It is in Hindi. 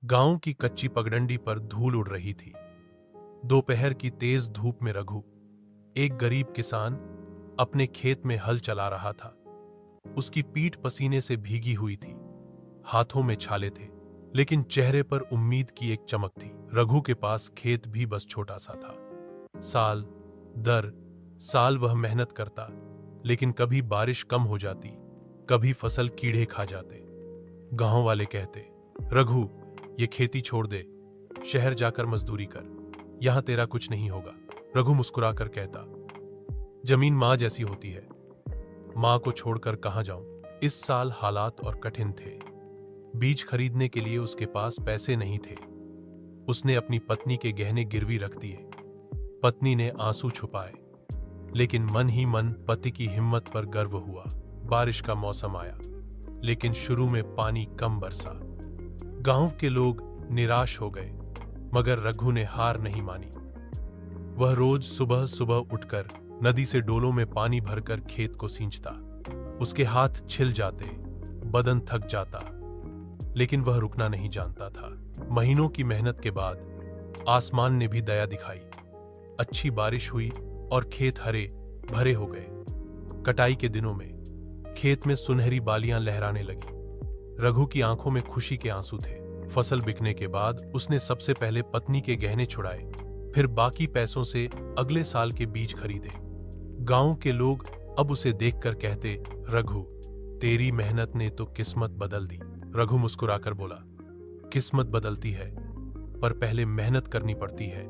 गांव की कच्ची पगडंडी पर धूल उड़ रही थी। दोपहर की तेज धूप में रघु, एक गरीब किसान, अपने खेत में हल चला रहा था। उसकी पीठ पसीने से भीगी हुई थी, हाथों में छाले थे, लेकिन चेहरे पर उम्मीद की एक चमक थी। रघु के पास खेत भी बस छोटा सा था। साल दर साल वह मेहनत करता, लेकिन कभी बारिश कम हो जाती, कभी फसल कीड़े खा जाते। गांव वाले कहते, रघु, ये खेती छोड़ दे, शहर जाकर मजदूरी कर, यहां तेरा कुछ नहीं होगा। रघु मुस्कुराकर कहता, जमीन मां जैसी होती है, मां को छोड़कर कहां जाऊं। इस साल हालात और कठिन थे। बीज खरीदने के लिए उसके पास पैसे नहीं थे। उसने अपनी पत्नी के गहने गिरवी रख दिए। पत्नी ने आंसू छुपाए, लेकिन मन ही मन पति की हिम्मत पर गर्व हुआ। बारिश का मौसम आया, लेकिन शुरू में पानी कम बरसा। गांव के लोग निराश हो गए, मगर रघु ने हार नहीं मानी। वह रोज सुबह सुबह उठकर नदी से डोलों में पानी भरकर खेत को सींचता। उसके हाथ छिल जाते, बदन थक जाता, लेकिन वह रुकना नहीं जानता था। महीनों की मेहनत के बाद आसमान ने भी दया दिखाई। अच्छी बारिश हुई और खेत हरे भरे हो गए। कटाई के दिनों में खेत में सुनहरी बालियां लहराने लगी। रघु की आंखों में खुशी के आंसू थे। फसल बिकने के बाद उसने सबसे पहले पत्नी के गहने छुड़ाए, फिर बाकी पैसों से अगले साल के बीज खरीदे। गांव के लोग अब उसे देखकर कहते, रघु, तेरी मेहनत ने तो किस्मत बदल दी। रघु मुस्कुराकर बोला, किस्मत बदलती है, पर पहले मेहनत करनी पड़ती है।